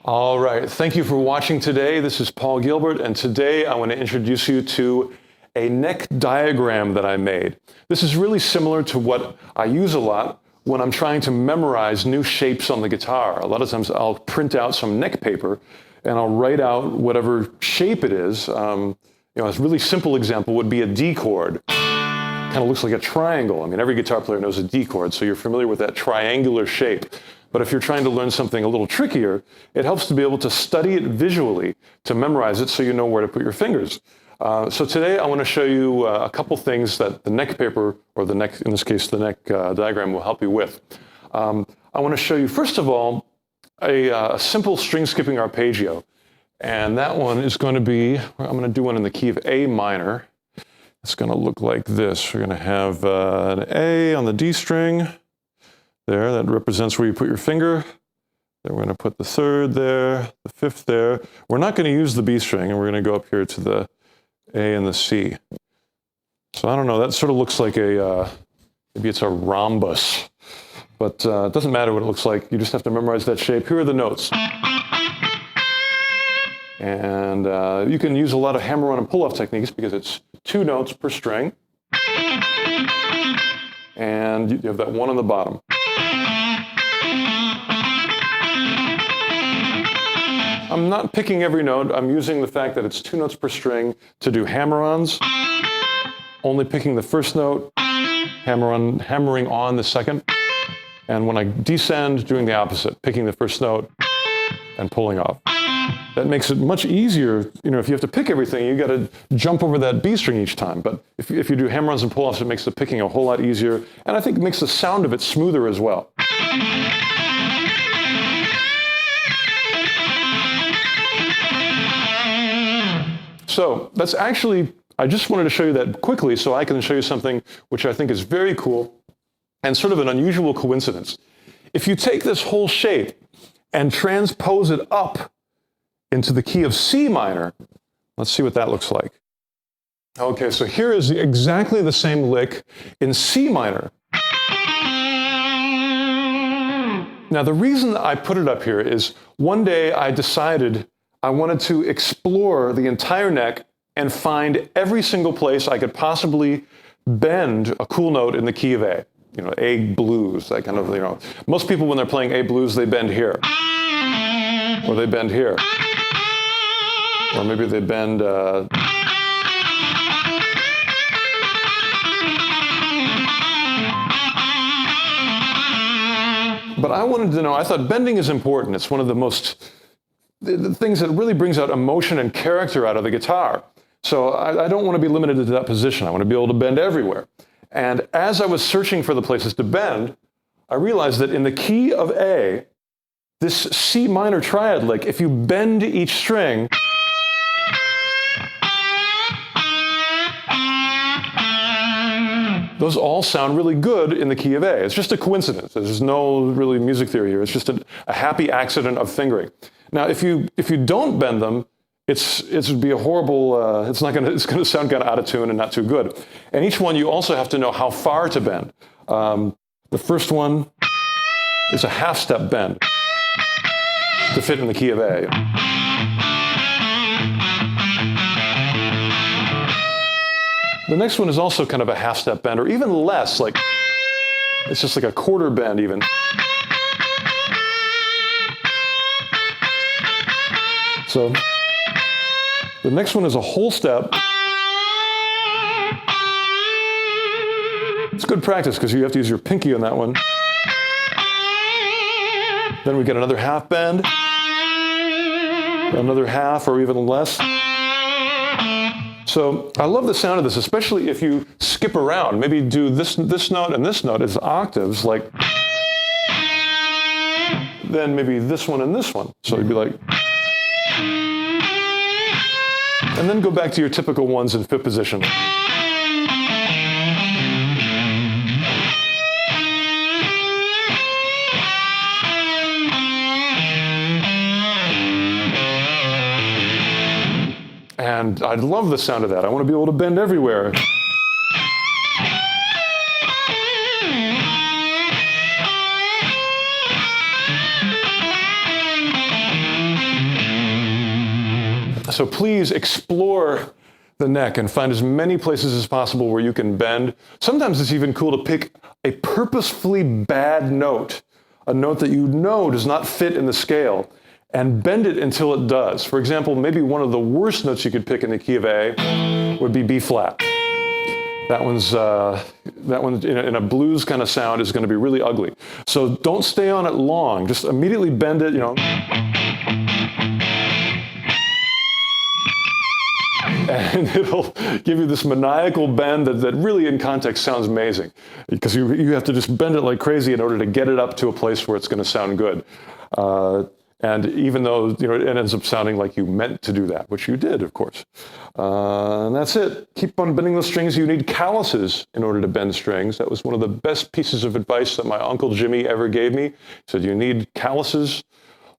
All right, thank you for watching today. This is Paul Gilbert, and today I want to introduce you to a neck diagram that I made. This is really similar to what I use a lot when I'm trying to memorize new shapes on the guitar. A lot of times I'll print out some neck paper and I'll write out whatever shape it is. A really simple example would be a D chord. Kind of looks like a triangle. I mean, every guitar player knows a D chord, so you're familiar with that triangular shape. But if you're trying to learn something a little trickier, it helps to be able to study it visually, to memorize it so you know where to put your fingers. So today I want to show you a couple things that the neck paper, or the neck, in this case, the neck diagram will help you with. I want to show you, first of all, a simple string skipping arpeggio. And that one is going to be, I'm going to do one in the key of A minor. It's going to look like this. We're going to have an A on the D string. There, that represents where you put your finger. Then we're going to put the third there, the fifth there. We're not going to use the B string, and we're going to go up here to the A and the C. So I don't know, that sort of looks like maybe it's a rhombus. But it doesn't matter what it looks like. You just have to memorize that shape. Here are the notes. And you can use a lot of hammer-on and pull-off techniques because it's 2 notes per string. And you have that one on the bottom. I'm not picking every note. I'm using the fact that it's 2 notes per string to do hammer-ons. Only picking the first note, hammering on the second. And when I descend, doing the opposite, picking the first note and pulling off. That makes it much easier. You know, if you have to pick everything, you got to jump over that B string each time. But if you do hammer-ons and pull-offs, it makes the picking a whole lot easier. And I think it makes the sound of it smoother as well. So that's actually, I just wanted to show you that quickly so I can show you something which I think is very cool and sort of an unusual coincidence. If you take this whole shape and transpose it up into the key of C minor, let's see what that looks like. Okay, so here is exactly the same lick in C minor. Now the reason that I put it up here is one day I decided I wanted to explore the entire neck and find every single place I could possibly bend a cool note in the key of A. You know, A blues, that kind of, most people when they're playing A blues, they bend here. Or they bend here. Or maybe they bend, But I wanted to know, I thought bending is important. It's one of the things that really brings out emotion and character out of the guitar. So I don't want to be limited to that position. I want to be able to bend everywhere. And as I was searching for the places to bend, I realized that in the key of A, this C minor triad lick, if you bend each string, those all sound really good in the key of A. It's just a coincidence. There's no really music theory here. It's just a happy accident of fingering. Now, if you don't bend them, it would be a horrible. It's going to sound kind of out of tune and not too good. And each one you also have to know how far to bend. The first one is a half-step bend to fit in the key of A. The next one is also kind of a half-step bend, or even less, like it's just like a quarter bend even. So the next one is a whole step. It's good practice because you have to use your pinky on that one. Then we get another half bend, another half or even less. So I love the sound of this, especially if you skip around. Maybe do this note and this note as octaves, like, then maybe this one and this one. So you'd be like, and then go back to your typical ones in fifth position. And I love the sound of that. I want to be able to bend everywhere. So please explore the neck and find as many places as possible where you can bend. Sometimes it's even cool to pick a purposefully bad note, a note that you know does not fit in the scale, and bend it until it does. For example, maybe one of the worst notes you could pick in the key of A would be B flat. That one in a blues kind of sound is going to be really ugly. So don't stay on it long. Just immediately bend it, and it'll give you this maniacal bend that really in context sounds amazing, because you have to just bend it like crazy in order to get it up to a place where it's going to sound good. And even though it ends up sounding like you meant to do that, which you did, of course. And that's it. Keep on bending those strings. You need calluses in order to bend strings. That was one of the best pieces of advice that my Uncle Jimmy ever gave me. He said, you need calluses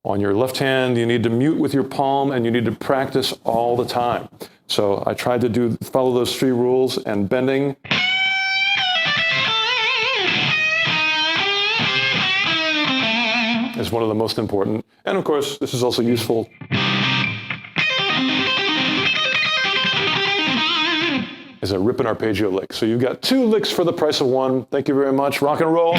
on your left hand, you need to mute with your palm, and you need to practice all the time. So I tried to follow those 3 rules, and bending is one of the most important. And of course, this is also useful as a rip and arpeggio lick. So you've got 2 licks for the price of 1. Thank you very much. Rock and roll.